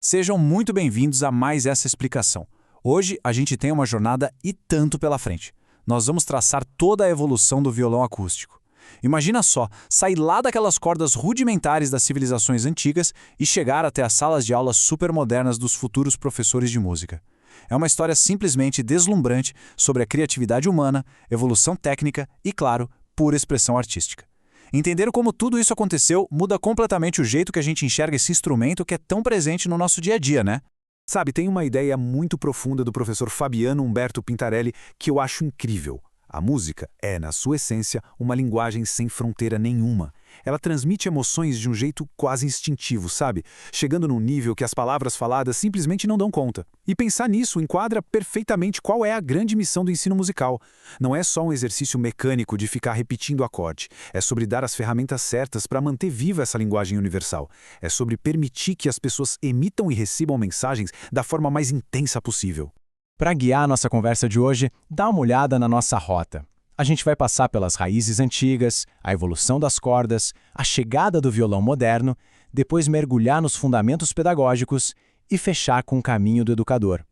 Sejam muito bem-vindos a mais essa explicação. Hoje a gente tem uma jornada e tanto pela frente. Nós vamos traçar toda a evolução do violão acústico. Imagina só, sair lá daquelas cordas rudimentares das civilizações antigas e chegar até as salas de aula supermodernas dos futuros professores de música. É uma história simplesmente deslumbrante sobre a criatividade humana, evolução técnica e, claro, pura expressão artística. Entender como tudo isso aconteceu muda completamente o jeito que a gente enxerga esse instrumento que é tão presente no nosso dia a dia, né? Sabe, tem uma ideia muito profunda do professor Fabiano Humberto Pintarelli que eu acho incrível. A música é, na sua essência, uma linguagem sem fronteira nenhuma. Ela transmite emoções de um jeito quase instintivo, sabe? Chegando num nível que as palavras faladas simplesmente não dão conta. E pensar nisso enquadra perfeitamente qual é a grande missão do ensino musical. Não é só um exercício mecânico de ficar repetindo o acorde. É sobre dar as ferramentas certas para manter viva essa linguagem universal. É sobre permitir que as pessoas emitam e recebam mensagens da forma mais intensa possível. Para guiar a nossa conversa de hoje, dá uma olhada na nossa rota. A gente vai passar pelas raízes antigas, a evolução das cordas, a chegada do violão moderno, depois mergulhar nos fundamentos pedagógicos e fechar com o caminho do educador.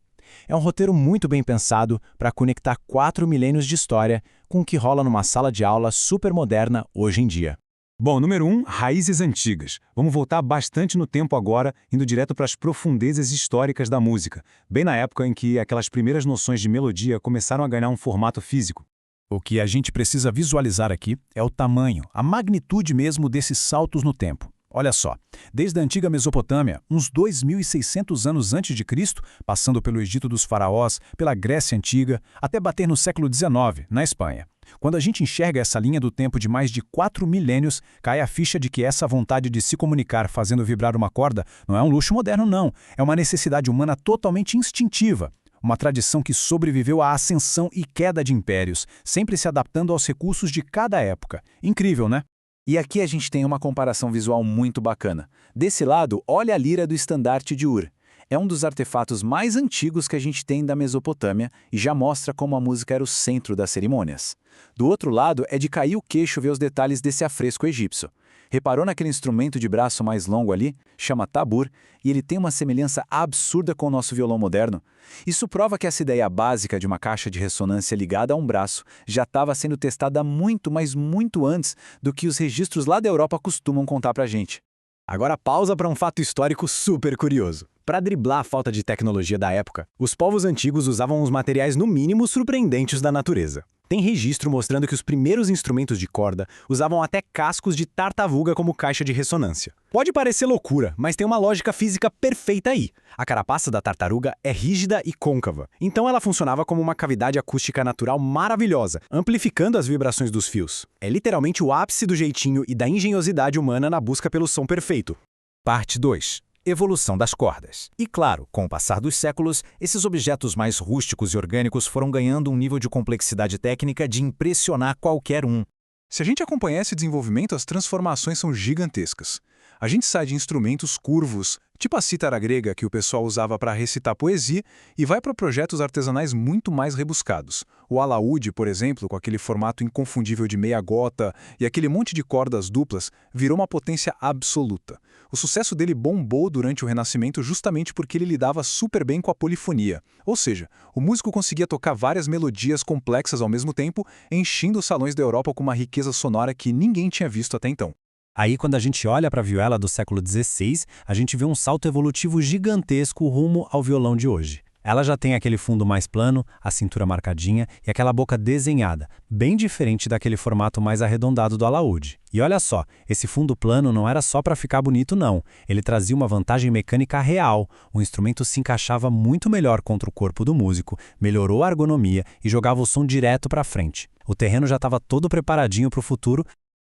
É um roteiro muito bem pensado para conectar 4 milênios de história com o que rola numa sala de aula supermoderna hoje em dia. Bom, número 1, raízes antigas. Vamos voltar bastante no tempo agora, indo direto para as profundezas históricas da música, bem na época em que aquelas primeiras noções de melodia começaram a ganhar um formato físico. O que a gente precisa visualizar aqui é o tamanho, a magnitude mesmo desses saltos no tempo. Olha só, desde a antiga Mesopotâmia, uns 2.600 anos antes de Cristo, passando pelo Egito dos faraós, pela Grécia Antiga, até bater no século XIX, na Espanha. Quando a gente enxerga essa linha do tempo de mais de 4 milênios, cai a ficha de que essa vontade de se comunicar fazendo vibrar uma corda não é um luxo moderno, não. É uma necessidade humana totalmente instintiva. Uma tradição que sobreviveu à ascensão e queda de impérios, sempre se adaptando aos recursos de cada época. Incrível, né? E aqui a gente tem uma comparação visual muito bacana. Desse lado, olha a lira do estandarte de Ur. É um dos artefatos mais antigos que a gente tem da Mesopotâmia e já mostra como a música era o centro das cerimônias. Do outro lado, é de cair o queixo ver os detalhes desse afresco egípcio. Reparou naquele instrumento de braço mais longo ali? Chama tabur, e ele tem uma semelhança absurda com o nosso violão moderno. Isso prova que essa ideia básica de uma caixa de ressonância ligada a um braço já estava sendo testada muito, mas muito antes do que os registros lá da Europa costumam contar pra gente. Agora pausa para um fato histórico super curioso. Para driblar a falta de tecnologia da época, os povos antigos usavam os materiais no mínimo surpreendentes da natureza. Tem registro mostrando que os primeiros instrumentos de corda usavam até cascos de tartaruga como caixa de ressonância. Pode parecer loucura, mas tem uma lógica física perfeita aí. A carapaça da tartaruga é rígida e côncava, então ela funcionava como uma cavidade acústica natural maravilhosa, amplificando as vibrações dos fios. É literalmente o ápice do jeitinho e da engenhosidade humana na busca pelo som perfeito. Parte 2. Evolução das cordas. E claro, com o passar dos séculos, esses objetos mais rústicos e orgânicos foram ganhando um nível de complexidade técnica de impressionar qualquer um. Se a gente acompanhar esse desenvolvimento, as transformações são gigantescas. A gente sai de instrumentos curvos, tipo a cítara grega que o pessoal usava para recitar poesia, e vai para projetos artesanais muito mais rebuscados. O alaúde, por exemplo, com aquele formato inconfundível de meia gota e aquele monte de cordas duplas, virou uma potência absoluta. O sucesso dele bombou durante o Renascimento justamente porque ele lidava super bem com a polifonia. Ou seja, o músico conseguia tocar várias melodias complexas ao mesmo tempo, enchendo os salões da Europa com uma riqueza sonora que ninguém tinha visto até então. Aí, quando a gente olha para a vihuela do século XVI, a gente vê um salto evolutivo gigantesco rumo ao violão de hoje. Ela já tem aquele fundo mais plano, a cintura marcadinha e aquela boca desenhada, bem diferente daquele formato mais arredondado do alaúde. E olha só, esse fundo plano não era só para ficar bonito não, ele trazia uma vantagem mecânica real. O instrumento se encaixava muito melhor contra o corpo do músico, melhorou a ergonomia e jogava o som direto para frente. O terreno já estava todo preparadinho para o futuro.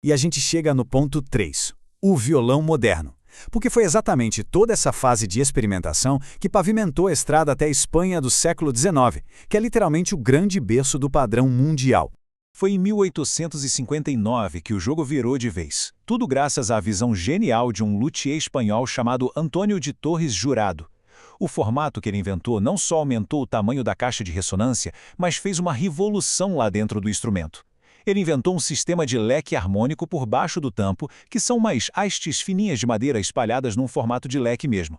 E a gente chega no ponto 3, o violão moderno. Porque foi exatamente toda essa fase de experimentação que pavimentou a estrada até a Espanha do século XIX, que é literalmente o grande berço do padrão mundial. Foi em 1859 que o jogo virou de vez. Tudo graças à visão genial de um luthier espanhol chamado Antônio de Torres Jurado. O formato que ele inventou não só aumentou o tamanho da caixa de ressonância, mas fez uma revolução lá dentro do instrumento. Ele inventou um sistema de leque harmônico por baixo do tampo, que são umas hastes fininhas de madeira espalhadas num formato de leque mesmo.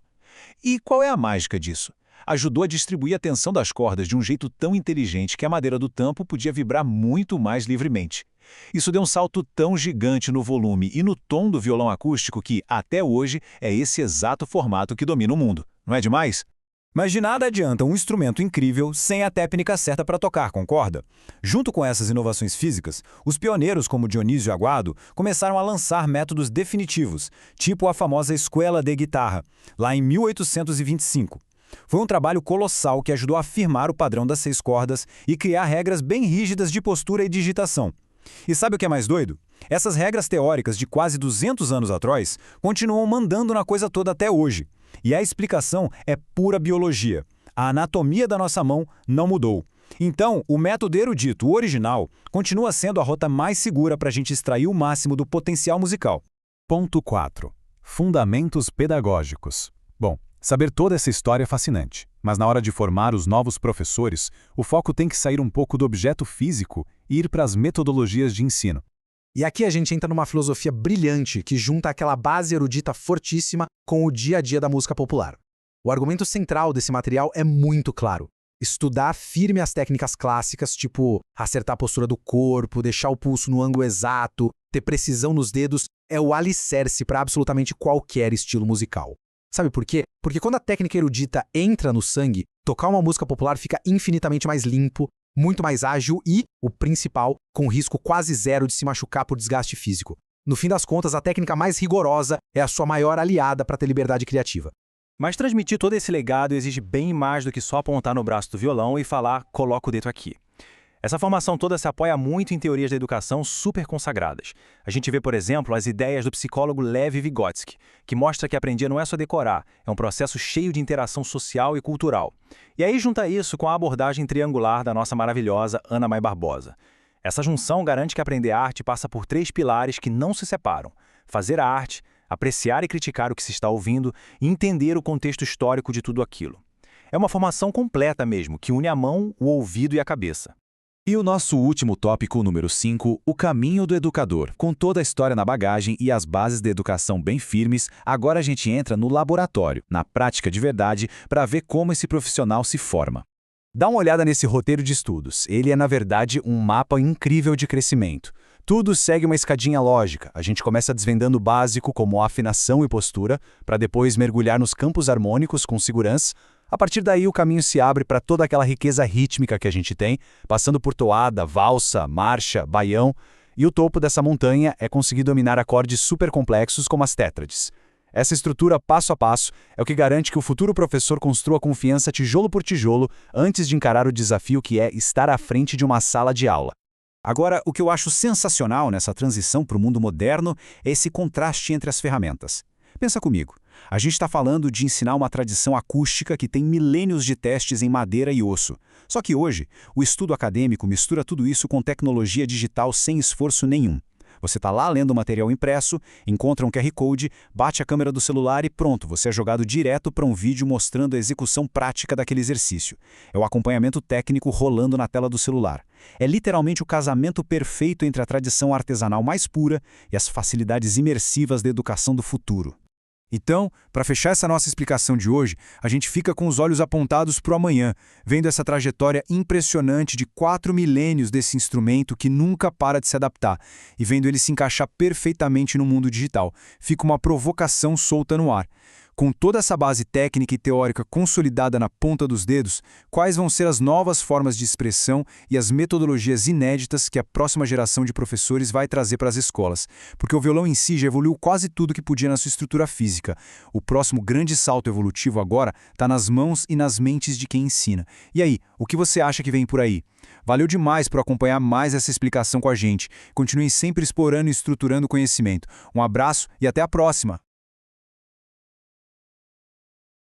E qual é a mágica disso? Ajudou a distribuir a tensão das cordas de um jeito tão inteligente que a madeira do tampo podia vibrar muito mais livremente. Isso deu um salto tão gigante no volume e no tom do violão acústico que, até hoje, é esse exato formato que domina o mundo. Não é demais? Mas de nada adianta um instrumento incrível sem a técnica certa para tocar, concorda? Junto com essas inovações físicas, os pioneiros como Dionísio Aguado começaram a lançar métodos definitivos, tipo a famosa Escuela de Guitarra, lá em 1825. Foi um trabalho colossal que ajudou a firmar o padrão das 6 cordas e criar regras bem rígidas de postura e digitação. E sabe o que é mais doido? Essas regras teóricas de quase 200 anos atrás continuam mandando na coisa toda até hoje. E a explicação é pura biologia. A anatomia da nossa mão não mudou. Então, o método erudito original continua sendo a rota mais segura para a gente extrair o máximo do potencial musical. Ponto 4. Fundamentos pedagógicos. Bom, saber toda essa história é fascinante, mas na hora de formar os novos professores, o foco tem que sair um pouco do objeto físico e ir para as metodologias de ensino. E aqui a gente entra numa filosofia brilhante que junta aquela base erudita fortíssima com o dia a dia da música popular. O argumento central desse material é muito claro. Estudar firme as técnicas clássicas, tipo acertar a postura do corpo, deixar o pulso no ângulo exato, ter precisão nos dedos, é o alicerce para absolutamente qualquer estilo musical. Sabe por quê? Porque quando a técnica erudita entra no sangue, tocar uma música popular fica infinitamente mais limpo, muito mais ágil e, o principal, com risco quase zero de se machucar por desgaste físico. No fim das contas, a técnica mais rigorosa é a sua maior aliada para ter liberdade criativa. Mas transmitir todo esse legado exige bem mais do que só apontar no braço do violão e falar "coloca o dedo aqui". Essa formação toda se apoia muito em teorias da educação super consagradas. A gente vê, por exemplo, as ideias do psicólogo Lev Vygotsky, que mostra que aprender não é só decorar, é um processo cheio de interação social e cultural. E aí junta isso com a abordagem triangular da nossa maravilhosa Ana May Barbosa. Essa junção garante que aprender arte passa por 3 pilares que não se separam: fazer a arte, apreciar e criticar o que se está ouvindo e entender o contexto histórico de tudo aquilo. É uma formação completa mesmo, que une a mão, o ouvido e a cabeça. E o nosso último tópico, número 5, o caminho do educador. Com toda a história na bagagem e as bases da educação bem firmes, agora a gente entra no laboratório, na prática de verdade, para ver como esse profissional se forma. Dá uma olhada nesse roteiro de estudos. Ele é, na verdade, um mapa incrível de crescimento. Tudo segue uma escadinha lógica. A gente começa desvendando o básico, como afinação e postura, para depois mergulhar nos campos harmônicos com segurança. A partir daí, o caminho se abre para toda aquela riqueza rítmica que a gente tem, passando por toada, valsa, marcha, baião, e o topo dessa montanha é conseguir dominar acordes super complexos como as tétrades. Essa estrutura passo a passo é o que garante que o futuro professor construa confiança tijolo por tijolo antes de encarar o desafio que é estar à frente de uma sala de aula. Agora, o que eu acho sensacional nessa transição para o mundo moderno é esse contraste entre as ferramentas. Pensa comigo, a gente está falando de ensinar uma tradição acústica que tem milênios de testes em madeira e osso. Só que hoje, o estudo acadêmico mistura tudo isso com tecnologia digital sem esforço nenhum. Você está lá lendo o material impresso, encontra um QR Code, bate a câmera do celular e pronto, você é jogado direto para um vídeo mostrando a execução prática daquele exercício. É o acompanhamento técnico rolando na tela do celular. É literalmente o casamento perfeito entre a tradição artesanal mais pura e as facilidades imersivas da educação do futuro. Então, para fechar essa nossa explicação de hoje, a gente fica com os olhos apontados para o amanhã, vendo essa trajetória impressionante de 4 milênios desse instrumento que nunca para de se adaptar, e vendo ele se encaixar perfeitamente no mundo digital. Fica uma provocação solta no ar. Com toda essa base técnica e teórica consolidada na ponta dos dedos, quais vão ser as novas formas de expressão e as metodologias inéditas que a próxima geração de professores vai trazer para as escolas? Porque o violão em si já evoluiu quase tudo que podia na sua estrutura física. O próximo grande salto evolutivo agora está nas mãos e nas mentes de quem ensina. E aí, o que você acha que vem por aí? Valeu demais por acompanhar mais essa explicação com a gente. Continue sempre explorando e estruturando o conhecimento. Um abraço e até a próxima!